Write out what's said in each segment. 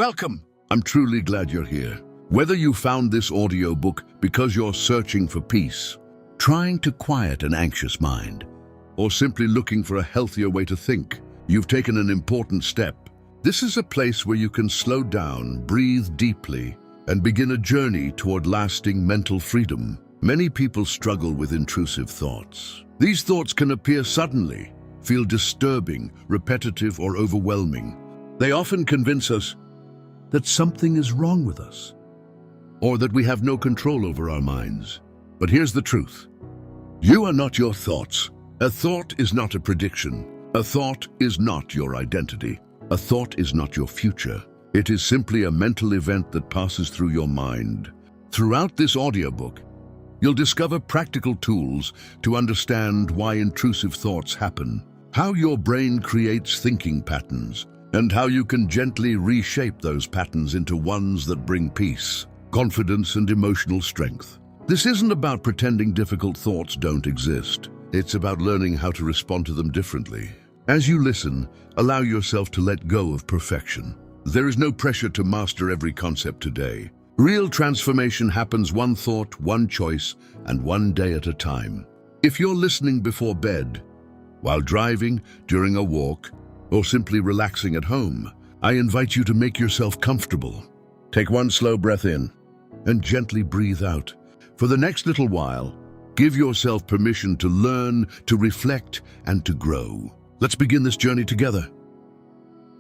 Welcome! I'm truly glad you're here. Whether you found this audiobook because you're searching for peace, trying to quiet an anxious mind, or simply looking for a healthier way to think, you've taken an important step. This is a place where you can slow down, breathe deeply, and begin a journey toward lasting mental freedom. Many people struggle with intrusive thoughts. These thoughts can appear suddenly, feel disturbing, repetitive, or overwhelming. They often convince us that something is wrong with us, or that we have no control over our minds. But here's the truth. You are not your thoughts. A thought is not a prediction. A thought is not your identity. A thought is not your future. It is simply a mental event that passes through your mind. Throughout this audiobook, you'll discover practical tools to understand why intrusive thoughts happen, how your brain creates thinking patterns, and how you can gently reshape those patterns into ones that bring peace, confidence, and emotional strength. This isn't about pretending difficult thoughts don't exist. It's about learning how to respond to them differently. As you listen, allow yourself to let go of perfection. There is no pressure to master every concept today. Real transformation happens one thought, one choice, and one day at a time. If you're listening before bed, while driving, during a walk, or simply relaxing at home, I invite you to make yourself comfortable. Take one slow breath in and gently breathe out. For the next little while, give yourself permission to learn, to reflect, and to grow. Let's begin this journey together.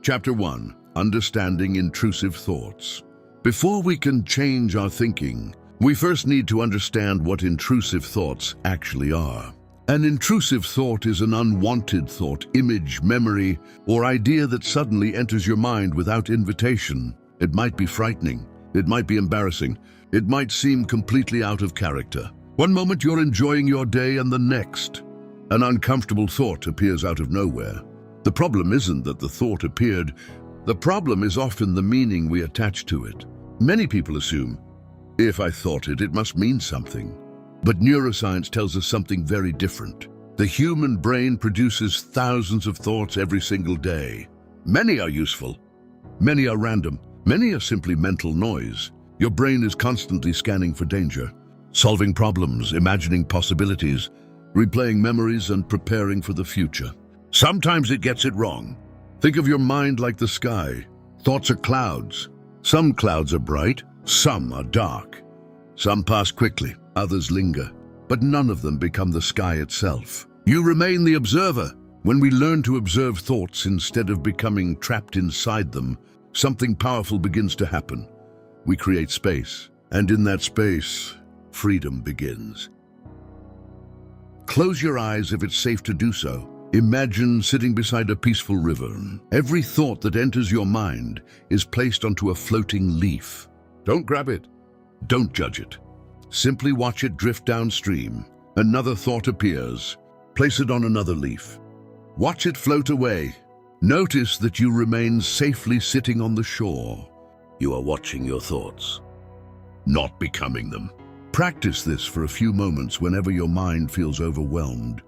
Chapter 1: Understanding Intrusive Thoughts. Before we can change our thinking, we first need to understand what intrusive thoughts actually are. An intrusive thought is an unwanted thought, image, memory, or idea that suddenly enters your mind without invitation. It might be frightening, it might be embarrassing, it might seem completely out of character. One moment you're enjoying your day and the next, an uncomfortable thought appears out of nowhere. The problem isn't that the thought appeared, the problem is often the meaning we attach to it. Many people assume, if I thought it, it must mean something. But neuroscience tells us something very different. The human brain produces thousands of thoughts every single day. Many are useful, many are random, many are simply mental noise. Your brain is constantly scanning for danger, solving problems, imagining possibilities, replaying memories, and preparing for the future. Sometimes it gets it wrong. Think of your mind like the sky. Thoughts are clouds. Some clouds are bright, some are dark. Some pass quickly, others linger, but none of them become the sky itself. You remain the observer. When we learn to observe thoughts instead of becoming trapped inside them, something powerful begins to happen. We create space, and in that space, freedom begins. Close your eyes if it's safe to do so. Imagine sitting beside a peaceful river. Every thought that enters your mind is placed onto a floating leaf. Don't grab it. Don't judge it. Simply watch it drift downstream. Another thought appears. Place it on another leaf. Watch it float away. Notice that you remain safely sitting on the shore. You are watching your thoughts, not becoming them. Practice this for a few moments whenever your mind feels overwhelmed.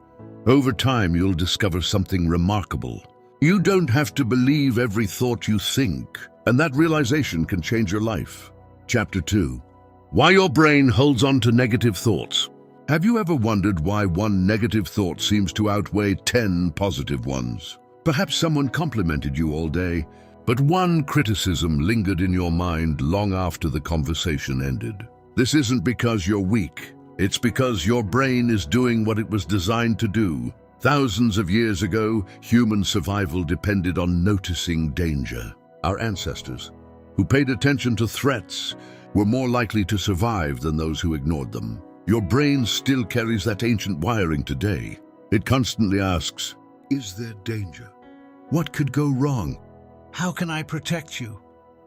Over time, you'll discover something remarkable. You don't have to believe every thought you think, and that realization can change your life. Chapter 2: Why your brain holds on to negative thoughts. Have you ever wondered why one negative thought seems to outweigh 10 positive ones? Perhaps someone complimented you all day, but one criticism lingered in your mind long after the conversation ended. This isn't because you're weak. It's because your brain is doing what it was designed to do. Thousands of years ago, human survival depended on noticing danger. Our ancestors, who paid attention to threats, were more likely to survive than those who ignored them. Your brain still carries that ancient wiring today. It constantly asks, is there danger? What could go wrong? How can I protect you?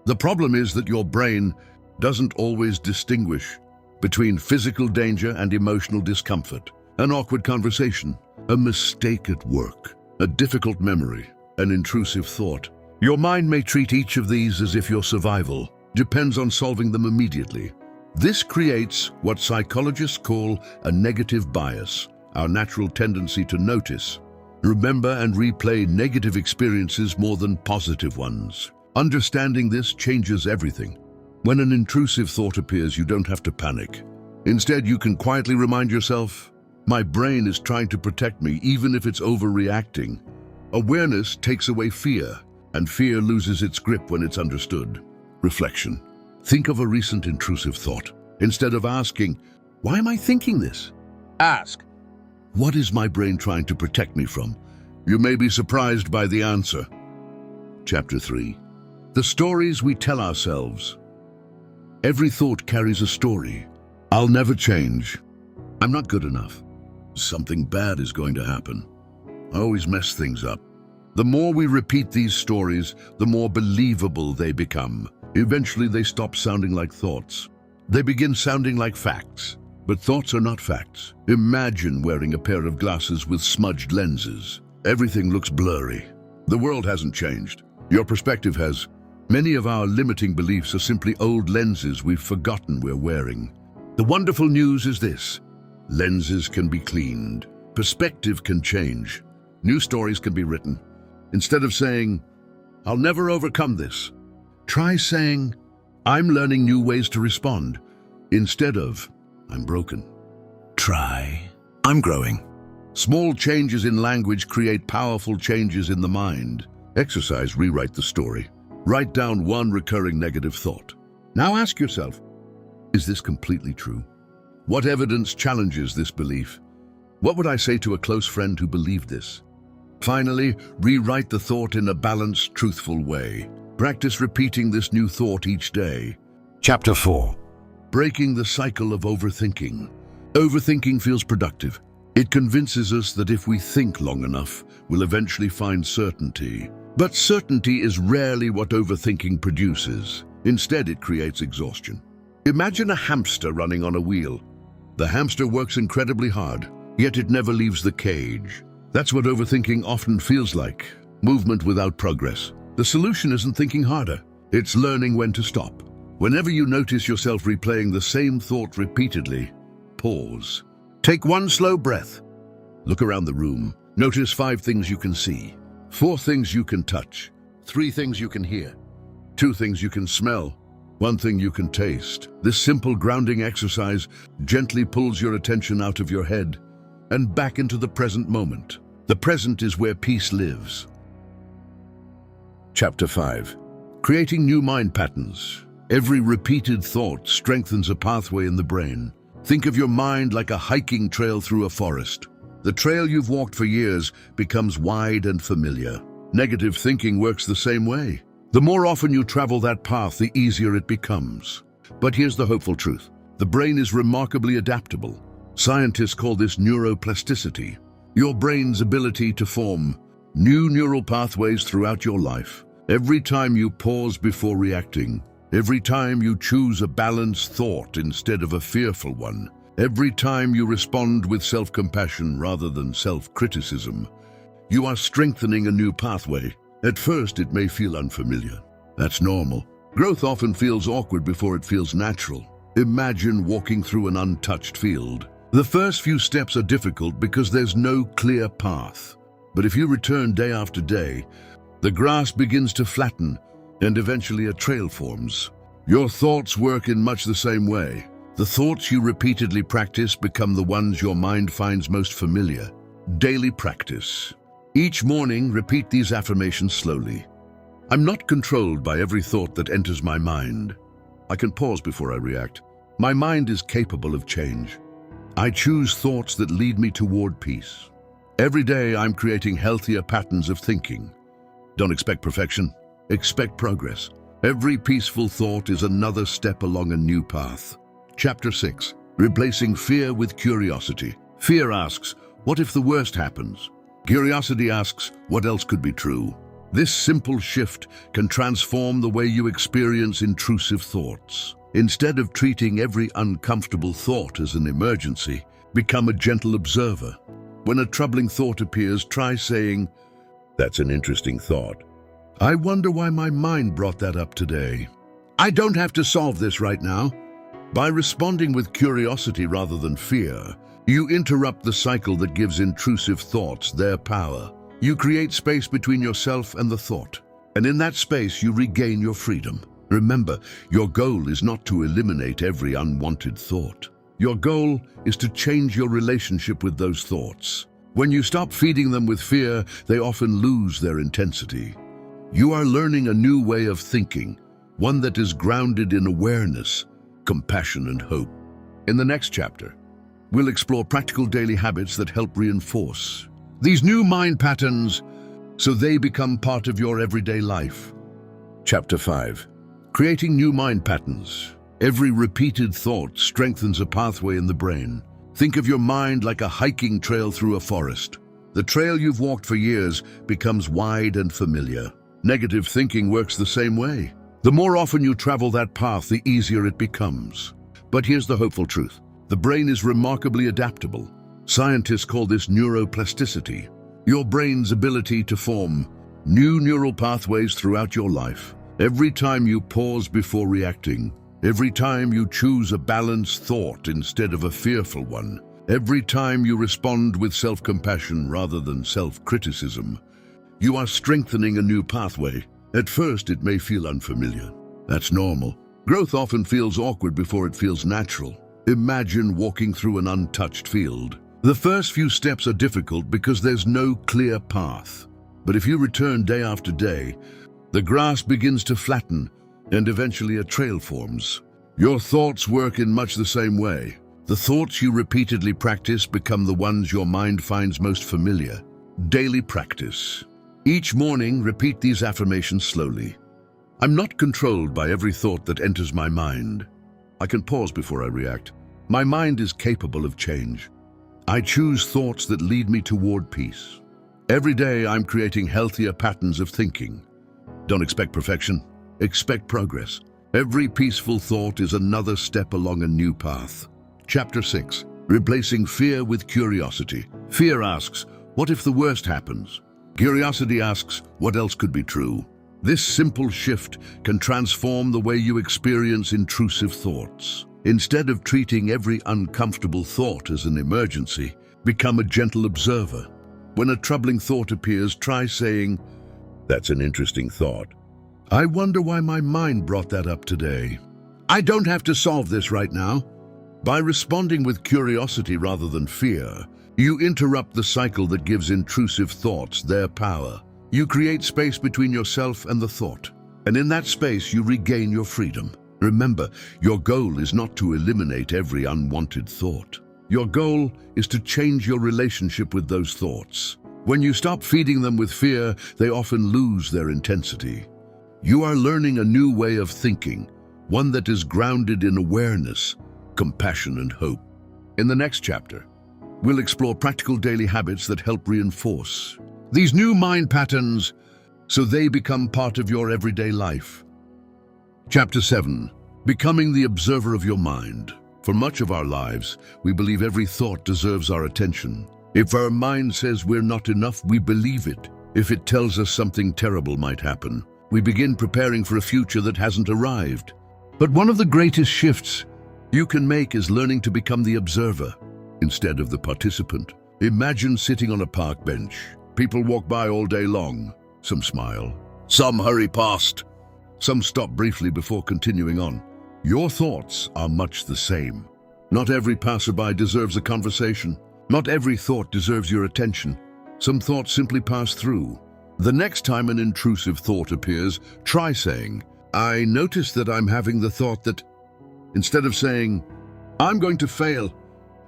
The problem is that your brain doesn't always distinguish between physical danger and emotional discomfort. An awkward conversation, a mistake at work, a difficult memory, an intrusive thought. Your mind may treat each of these as if your survival depends on solving them immediately. This creates what psychologists call a negative bias, our natural tendency to notice, remember, and replay negative experiences more than positive ones. Understanding this changes everything. When an intrusive thought appears, you don't have to panic. Instead, you can quietly remind yourself, my brain is trying to protect me, even if it's overreacting. Awareness takes away fear, and fear loses its grip when it's understood. Reflection. Think of a recent intrusive thought. Instead of asking, why am I thinking this? Ask, what is my brain trying to protect me from? You may be surprised by the answer. Chapter 3. The stories we tell ourselves. Every thought carries a story. I'll never change. I'm not good enough. Something bad is going to happen. I always mess things up. The more we repeat these stories, the more believable they become. Eventually, they stop sounding like thoughts. They begin sounding like facts. But thoughts are not facts. Imagine wearing a pair of glasses with smudged lenses. Everything looks blurry. The world hasn't changed. Your perspective has. Many of our limiting beliefs are simply old lenses we've forgotten we're wearing. The wonderful news is this. Lenses can be cleaned. Perspective can change. New stories can be written. Instead of saying, I'll never overcome this, try saying, I'm learning new ways to respond. Instead of, I'm broken. Try, I'm growing. Small changes in language create powerful changes in the mind. Exercise, rewrite the story. Write down one recurring negative thought. Now ask yourself, is this completely true? What evidence challenges this belief? What would I say to a close friend who believed this? Finally, rewrite the thought in a balanced, truthful way. Practice repeating this new thought each day. Chapter 4. Breaking the cycle of overthinking. Overthinking feels productive. It convinces us that if we think long enough, we'll eventually find certainty. But certainty is rarely what overthinking produces. Instead, it creates exhaustion. Imagine a hamster running on a wheel. The hamster works incredibly hard, yet it never leaves the cage. That's what overthinking often feels like, movement without progress. The solution isn't thinking harder, it's learning when to stop. Whenever you notice yourself replaying the same thought repeatedly, pause. Take one slow breath. Look around the room. Notice 5 things you can see, 4 things you can touch, 3 things you can hear, 2 things you can smell, 1 thing you can taste. This simple grounding exercise gently pulls your attention out of your head and back into the present moment. The present is where peace lives. Chapter 5. Creating new mind patterns. Every repeated thought strengthens a pathway in the brain. Think of your mind like a hiking trail through a forest. The trail you've walked for years becomes wide and familiar. Negative thinking works the same way. The more often you travel that path, the easier it becomes. But here's the hopeful truth. The brain is remarkably adaptable. Scientists call this neuroplasticity. Your brain's ability to form new neural pathways throughout your life. Every time you pause before reacting, every time you choose a balanced thought instead of a fearful one, every time you respond with self-compassion rather than self-criticism, you are strengthening a new pathway. At first, it may feel unfamiliar. That's normal. Growth often feels awkward before it feels natural. Imagine walking through an untouched field. The first few steps are difficult because there's no clear path. But if you return day after day, the grass begins to flatten and eventually a trail forms. Your thoughts work in much the same way. The thoughts you repeatedly practice become the ones your mind finds most familiar. Daily practice. Each morning, repeat these affirmations slowly. I'm not controlled by every thought that enters my mind. I can pause before I react. My mind is capable of change. I choose thoughts that lead me toward peace. Every day, I'm creating healthier patterns of thinking. Don't expect perfection, expect progress. Every peaceful thought is another step along a new path. Chapter 6. Replacing fear with curiosity. Fear asks, what if the worst happens? Curiosity asks, what else could be true? This simple shift can transform the way you experience intrusive thoughts. Instead of treating every uncomfortable thought as an emergency, become a gentle observer. When a troubling thought appears, try saying, that's an interesting thought. I wonder why my mind brought that up today. I don't have to solve this right now. By responding with curiosity rather than fear, you interrupt the cycle that gives intrusive thoughts their power. You create space between yourself and the thought. And in that space, you regain your freedom. Remember, your goal is not to eliminate every unwanted thought. Your goal is to change your relationship with those thoughts. When you stop feeding them with fear, they often lose their intensity. You are learning a new way of thinking, one that is grounded in awareness, compassion, and hope. In the next chapter, we'll explore practical daily habits that help reinforce these new mind patterns so they become part of your everyday life. Chapter 5. Creating new mind patterns. Every repeated thought strengthens a pathway in the brain. Think of your mind like a hiking trail through a forest. The trail you've walked for years becomes wide and familiar. Negative thinking works the same way. The more often you travel that path, the easier it becomes. But here's the hopeful truth. The brain is remarkably adaptable. Scientists call this neuroplasticity, your brain's ability to form new neural pathways throughout your life. Every time you pause before reacting, every time you choose a balanced thought instead of a fearful one, every time you respond with self-compassion rather than self-criticism, you are strengthening a new pathway. At first, it may feel unfamiliar. That's normal. Growth often feels awkward before it feels natural. Imagine walking through an untouched field. The first few steps are difficult because there's no clear path. But if you return day after day, the grass begins to flatten and eventually a trail forms. Your thoughts work in much the same way. The thoughts you repeatedly practice become the ones your mind finds most familiar. Daily practice. Each morning, repeat these affirmations slowly. I'm not controlled by every thought that enters my mind. I can pause before I react. My mind is capable of change. I choose thoughts that lead me toward peace. Every day, I'm creating healthier patterns of thinking. Don't expect perfection, expect progress. Every peaceful thought is another step along a new path. Chapter 6. Replacing fear with curiosity. Fear asks, what if the worst happens? Curiosity asks, what else could be true? This simple shift can transform the way you experience intrusive thoughts. Instead of treating every uncomfortable thought as an emergency, become a gentle observer. When a troubling thought appears, try saying, that's an interesting thought. I wonder why my mind brought that up today. I don't have to solve this right now. By responding with curiosity rather than fear, you interrupt the cycle that gives intrusive thoughts their power. You create space between yourself and the thought, and in that space you regain your freedom. Remember, your goal is not to eliminate every unwanted thought. Your goal is to change your relationship with those thoughts. When you stop feeding them with fear, they often lose their intensity. You are learning a new way of thinking, one that is grounded in awareness, compassion, and hope. In the next chapter, we'll explore practical daily habits that help reinforce these new mind patterns so they become part of your everyday life. Chapter 7. Becoming the observer of your mind. For much of our lives, we believe every thought deserves our attention. If our mind says we're not enough, we believe it. If it tells us something terrible might happen, we begin preparing for a future that hasn't arrived. But one of the greatest shifts you can make is learning to become the observer instead of the participant. Imagine sitting on a park bench. People walk by all day long. Some smile, some hurry past, some stop briefly before continuing on. Your thoughts are much the same. Not every passerby deserves a conversation. Not every thought deserves your attention. Some thoughts simply pass through. The next time an intrusive thought appears, try saying, I notice that I'm having the thought that, instead of saying, I'm going to fail,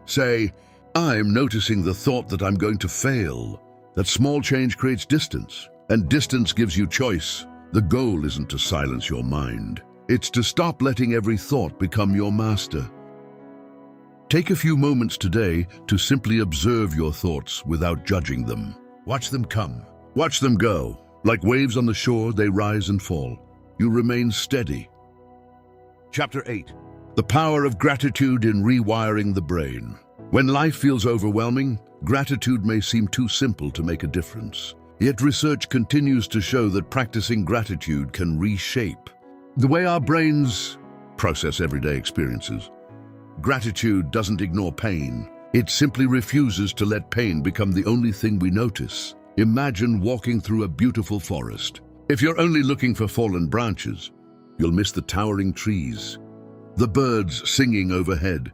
say, I'm noticing the thought that I'm going to fail. That small change creates distance, and distance gives you choice. The goal isn't to silence your mind. It's to stop letting every thought become your master. Take a few moments today to simply observe your thoughts without judging them. Watch them come. Watch them go. Like waves on the shore, they rise and fall. You remain steady. Chapter 8. The power of gratitude in rewiring the brain. When life feels overwhelming, gratitude may seem too simple to make a difference. Yet research continues to show that practicing gratitude can reshape the way our brains process everyday experiences. Gratitude doesn't ignore pain. It simply refuses to let pain become the only thing we notice. Imagine walking through a beautiful forest. If you're only looking for fallen branches, you'll miss the towering trees, the birds singing overhead,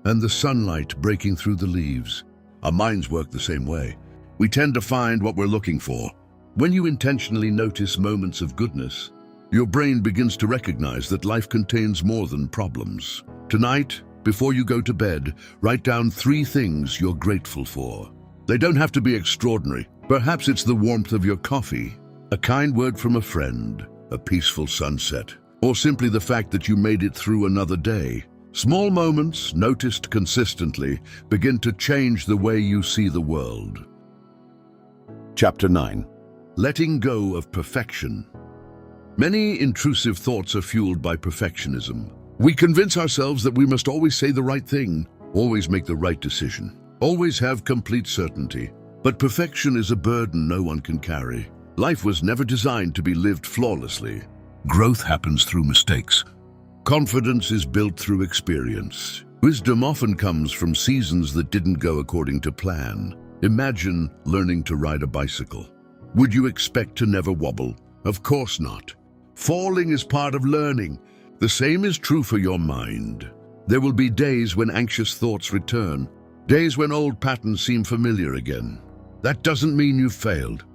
and the sunlight breaking through the leaves. Our minds work the same way. We tend to find what we're looking for. When you intentionally notice moments of goodness, your brain begins to recognize that life contains more than problems. Tonight, before you go to bed, write down 3 things you're grateful for. They don't have to be extraordinary. Perhaps it's the warmth of your coffee, a kind word from a friend, a peaceful sunset, or simply the fact that you made it through another day. Small moments, noticed consistently, begin to change the way you see the world. Chapter 9. Letting go of perfection. Many intrusive thoughts are fueled by perfectionism. We convince ourselves that we must always say the right thing, always make the right decision, always have complete certainty. But perfection is a burden no one can carry. Life was never designed to be lived flawlessly. Growth happens through mistakes. Confidence is built through experience. Wisdom often comes from seasons that didn't go according to plan. Imagine learning to ride a bicycle. Would you expect to never wobble? Of course not. Falling is part of learning. The same is true for your mind. There will be days when anxious thoughts return, days when old patterns seem familiar again. That doesn't mean you've failed.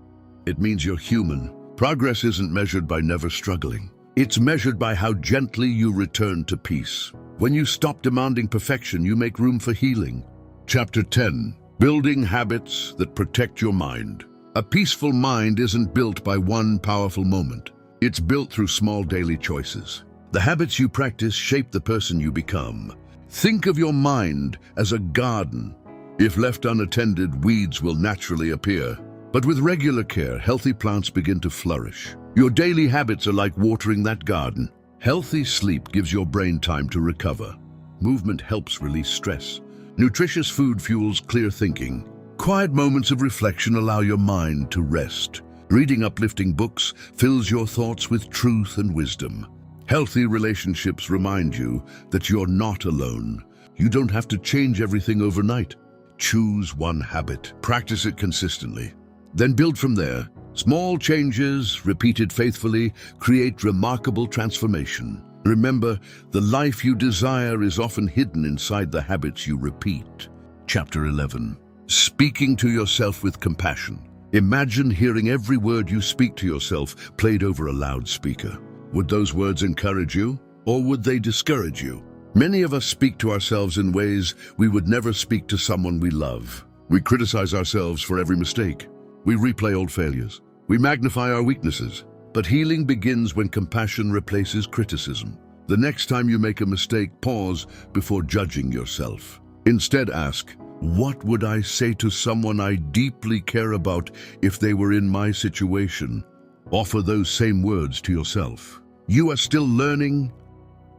It means you're human. Progress isn't measured by never struggling. It's measured by how gently you return to peace. When you stop demanding perfection, you make room for healing. Chapter 10. Building habits that protect your mind. A peaceful mind isn't built by one powerful moment. It's built through small daily choices. The habits you practice shape the person you become. Think of your mind as a garden. If left unattended, weeds will naturally appear. But with regular care, healthy plants begin to flourish. Your daily habits are like watering that garden. Healthy sleep gives your brain time to recover. Movement helps release stress. Nutritious food fuels clear thinking. Quiet moments of reflection allow your mind to rest. Reading uplifting books fills your thoughts with truth and wisdom. Healthy relationships remind you that you're not alone. You don't have to change everything overnight. Choose one habit, practice it consistently, then build from there. Small changes, repeated faithfully, create remarkable transformation. Remember, the life you desire is often hidden inside the habits you repeat. Chapter 11. Speaking to yourself with compassion. Imagine hearing every word you speak to yourself played over a loudspeaker. Would those words encourage you, or would they discourage you? Many of us speak to ourselves in ways we would never speak to someone we love. We criticize ourselves for every mistake. We replay old failures. We magnify our weaknesses. But healing begins when compassion replaces criticism. The next time you make a mistake, pause before judging yourself. Instead, ask, what would I say to someone I deeply care about if they were in my situation? Offer those same words to yourself. You are still learning.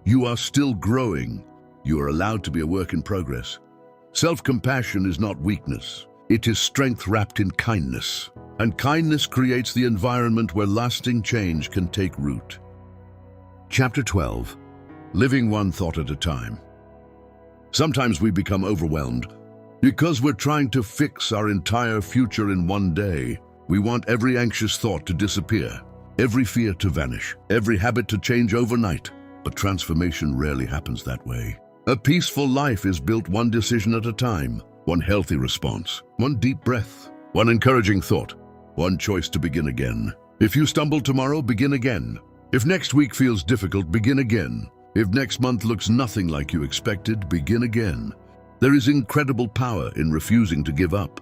You are still growing. You are allowed to be a work in progress. Self-compassion is not weakness. It is strength wrapped in kindness. And kindness creates the environment where lasting change can take root. Chapter 12. Living one thought at a time. Sometimes we become overwhelmed because we're trying to fix our entire future in one day. We want every anxious thought to disappear, every fear to vanish, every habit to change overnight. But transformation rarely happens that way. A peaceful life is built one decision at a time, one healthy response, one deep breath, one encouraging thought, one choice to begin again. If you stumble tomorrow, begin again. If next week feels difficult, begin again. If next month looks nothing like you expected, begin again. There is incredible power in refusing to give up.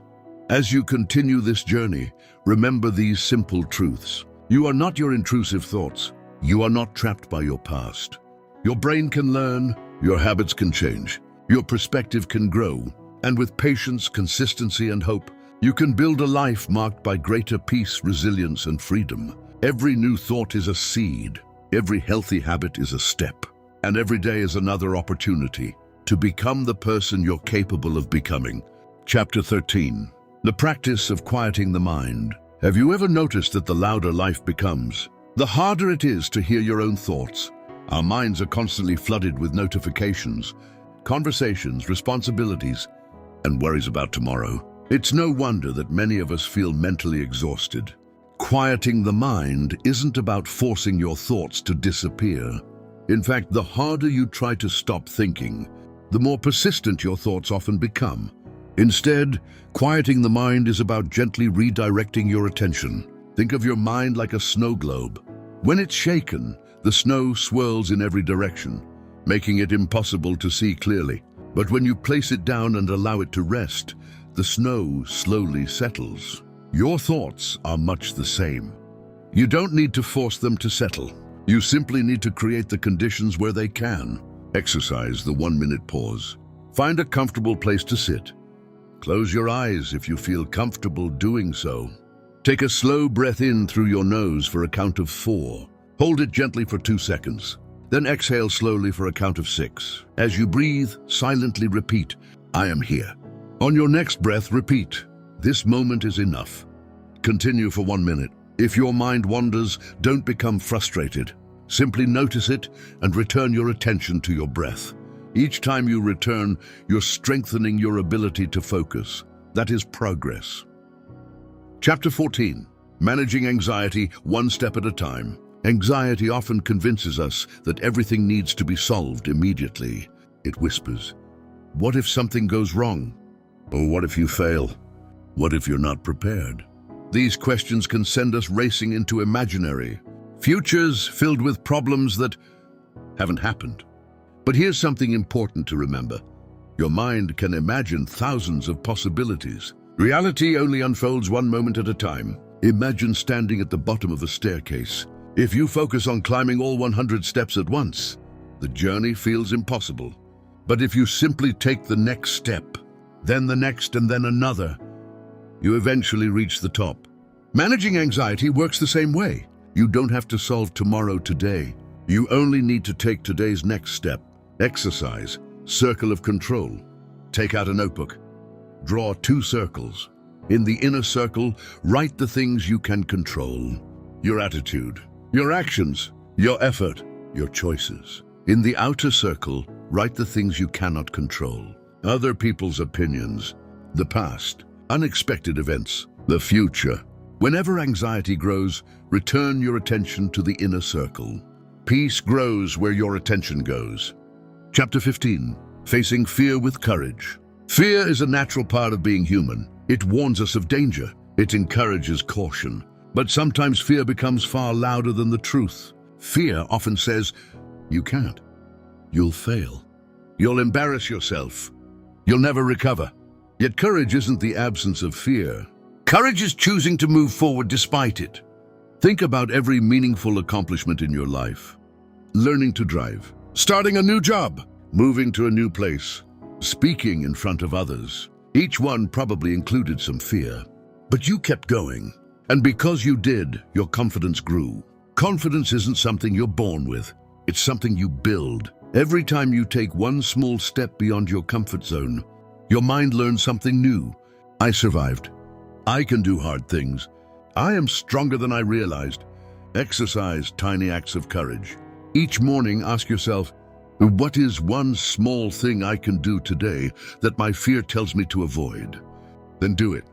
As you continue this journey, remember these simple truths. You are not your intrusive thoughts. You are not trapped by your past. Your brain can learn, your habits can change, your perspective can grow, and with patience, consistency, and hope, you can build a life marked by greater peace, resilience, and freedom. Every new thought is a seed, every healthy habit is a step, and every day is another opportunity to become the person you're capable of becoming. Chapter 13. The practice of quieting the mind. Have you ever noticed that the louder life becomes, the harder it is to hear your own thoughts? Our minds are constantly flooded with notifications, conversations, responsibilities, and worries about tomorrow. It's no wonder that many of us feel mentally exhausted. Quieting the mind isn't about forcing your thoughts to disappear. In fact, the harder you try to stop thinking, the more persistent your thoughts often become. Instead, quieting the mind is about gently redirecting your attention. Think of your mind like a snow globe. When it's shaken, the snow swirls in every direction, making it impossible to see clearly. But when you place it down and allow it to rest, the snow slowly settles. Your thoughts are much the same. You don't need to force them to settle. You simply need to create the conditions where they can. Exercise the 1-minute pause. Find a comfortable place to sit. Close your eyes if you feel comfortable doing so. Take a slow breath in through your nose for a count of 4. Hold it gently for 2 seconds. Then exhale slowly for a count of 6. As you breathe, silently repeat, "I am here." On your next breath, repeat, "This moment is enough." Continue for 1 minute. If your mind wanders, don't become frustrated. Simply notice it and return your attention to your breath. Each time you return, you're strengthening your ability to focus. That is progress. Chapter 14. Managing anxiety one step at a time. Anxiety often convinces us that everything needs to be solved immediately. It whispers, "What if something goes wrong? Or what if you fail? What if you're not prepared?" These questions can send us racing into imaginary futures filled with problems that haven't happened. But here's something important to remember. Your mind can imagine thousands of possibilities. Reality only unfolds one moment at a time. Imagine standing at the bottom of a staircase. If you focus on climbing all 100 steps at once, the journey feels impossible. But if you simply take the next step, then the next and then another, you eventually reach the top. Managing anxiety works the same way. You don't have to solve tomorrow today. You only need to take today's next step. Exercise, circle of control. Take out a notebook. Draw 2 circles. In the inner circle, write the things you can control. Your attitude, your actions, your effort, your choices. In the outer circle, write the things you cannot control. Other people's opinions, the past, unexpected events, the future. Whenever anxiety grows, return your attention to the inner circle. Peace grows where your attention goes. Chapter 15. Facing fear with courage. Fear is a natural part of being human. It warns us of danger. It encourages caution. But sometimes fear becomes far louder than the truth. Fear often says, "You can't. You'll fail. You'll embarrass yourself. You'll never recover." Yet courage isn't the absence of fear. Courage is choosing to move forward despite it. Think about every meaningful accomplishment in your life. Learning to drive, starting a new job, moving to a new place, speaking in front of others. Each one probably included some fear. But you kept going. And because you did, your confidence grew. Confidence isn't something you're born with. It's something you build. Every time you take one small step beyond your comfort zone, your mind learns something new. I survived. I can do hard things. I am stronger than I realized. Exercise tiny acts of courage. Each morning, ask yourself, what is one small thing I can do today that my fear tells me to avoid? Then do it.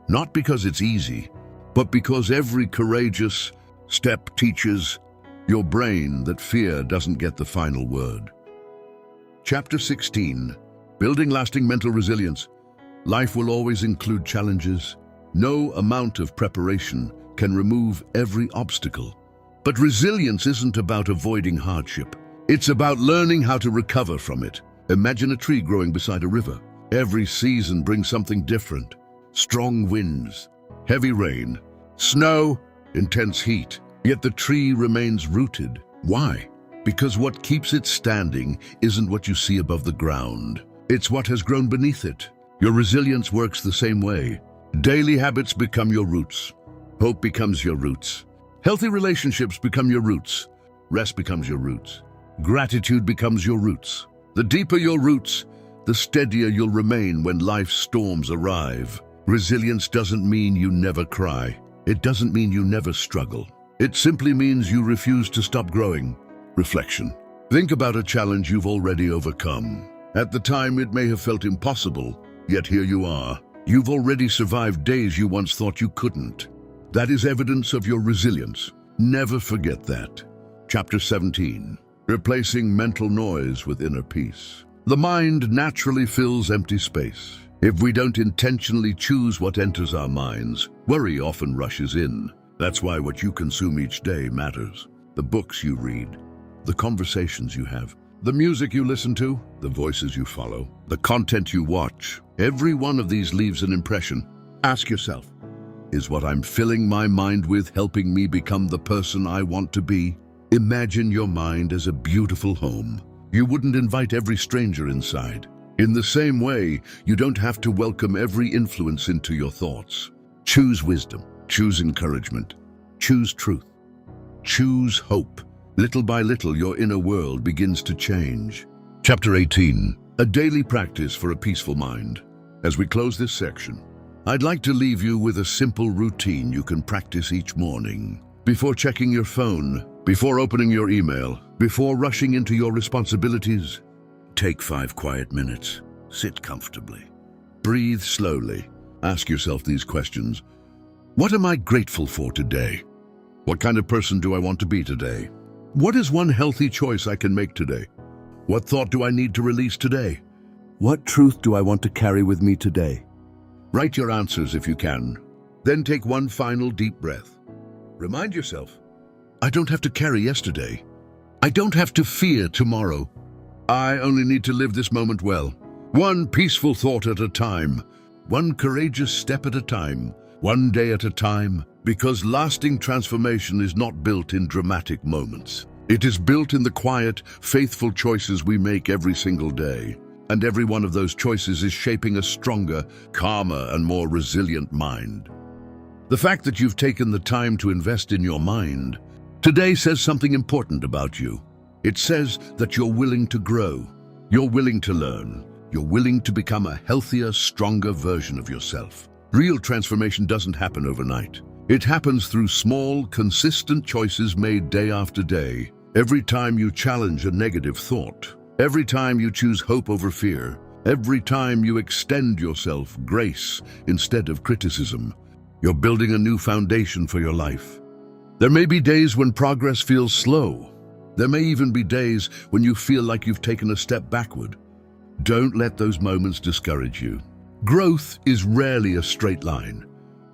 Not because it's easy, but because every courageous step teaches your brain that fear doesn't get the final word. Chapter 16. Building lasting mental resilience. Life will always include challenges. No amount of preparation can remove every obstacle. But resilience isn't about avoiding hardship. It's about learning how to recover from it. Imagine a tree growing beside a river. Every season brings something different. Strong winds, heavy rain, snow, intense heat. Yet the tree remains rooted. Why? Because what keeps it standing isn't what you see above the ground. It's what has grown beneath it. Your resilience works the same way. Daily habits become your roots. Hope becomes your roots. Healthy relationships become your roots. Rest becomes your roots. Gratitude becomes your roots. The deeper your roots, the steadier you'll remain when life's storms arrive. Resilience doesn't mean you never cry. It doesn't mean you never struggle. It simply means you refuse to stop growing. Reflection. Think about a challenge you've already overcome. At the time, it may have felt impossible, yet here you are. You've already survived days you once thought you couldn't. That is evidence of your resilience. Never forget that. Chapter 17. Replacing mental noise with inner peace. The mind naturally fills empty space. If we don't intentionally choose what enters our minds, worry often rushes in. That's why what you consume each day matters. The books you read, the conversations you have, the music you listen to, the voices you follow, the content you watch. Every one of these leaves an impression. Ask yourself, is what I'm filling my mind with helping me become the person I want to be? Imagine your mind as a beautiful home. You wouldn't invite every stranger inside. In the same way, you don't have to welcome every influence into your thoughts. Choose wisdom, choose encouragement, choose truth, choose hope. Little by little, your inner world begins to change. Chapter 18. A daily practice for a peaceful mind. As we close this section, I'd like to leave you with a simple routine you can practice each morning. Before checking your phone, before opening your email, before rushing into your responsibilities, take 5 quiet minutes. Sit comfortably. Breathe slowly. Ask yourself these questions. What am I grateful for today? What kind of person do I want to be today? What is one healthy choice I can make today? What thought do I need to release today? What truth do I want to carry with me today? Write your answers if you can. Then take one final deep breath. Remind yourself, I don't have to carry yesterday. I don't have to fear tomorrow. I only need to live this moment well. One peaceful thought at a time. One courageous step at a time. One day at a time. Because lasting transformation is not built in dramatic moments. It is built in the quiet, faithful choices we make every single day. And every one of those choices is shaping a stronger, calmer, and more resilient mind. The fact that you've taken the time to invest in your mind today says something important about you. It says that you're willing to grow, you're willing to learn, you're willing to become a healthier, stronger version of yourself. Real transformation doesn't happen overnight. It happens through small, consistent choices made day after day. Every time you challenge a negative thought, every time you choose hope over fear, every time you extend yourself grace instead of criticism, you're building a new foundation for your life. There may be days when progress feels slow. There may even be days when you feel like you've taken a step backward. Don't let those moments discourage you. Growth is rarely a straight line.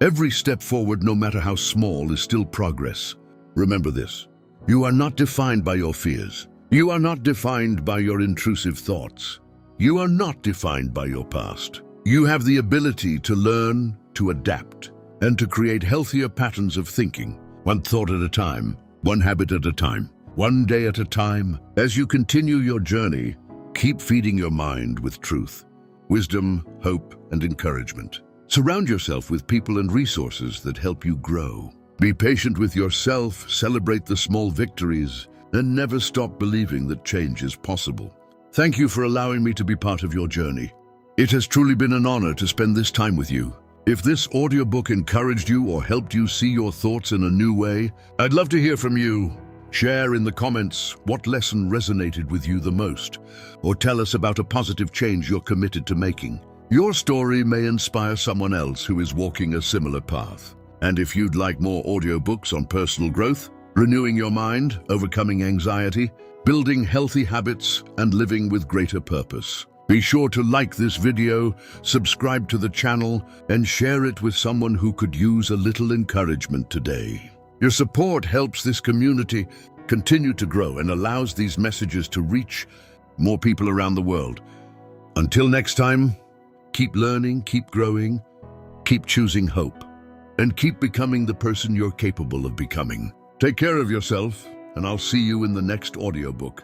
Every step forward, no matter how small, is still progress. Remember this. You are not defined by your fears. You are not defined by your intrusive thoughts. You are not defined by your past. You have the ability to learn, to adapt, and to create healthier patterns of thinking, one thought at a time, one habit at a time, one day at a time. As you continue your journey, keep feeding your mind with truth, wisdom, hope, and encouragement. Surround yourself with people and resources that help you grow. Be patient with yourself, celebrate the small victories, and never stop believing that change is possible. Thank you for allowing me to be part of your journey. It has truly been an honor to spend this time with you. If this audiobook encouraged you or helped you see your thoughts in a new way, I'd love to hear from you. Share in the comments what lesson resonated with you the most, or tell us about a positive change you're committed to making. Your story may inspire someone else who is walking a similar path. And if you'd like more audiobooks on personal growth, renewing your mind, overcoming anxiety, building healthy habits, and living with greater purpose, be sure to like this video, subscribe to the channel, and share it with someone who could use a little encouragement today. Your support helps this community continue to grow and allows these messages to reach more people around the world. Until next time, keep learning, keep growing, keep choosing hope, and keep becoming the person you're capable of becoming. Take care of yourself, and I'll see you in the next audiobook.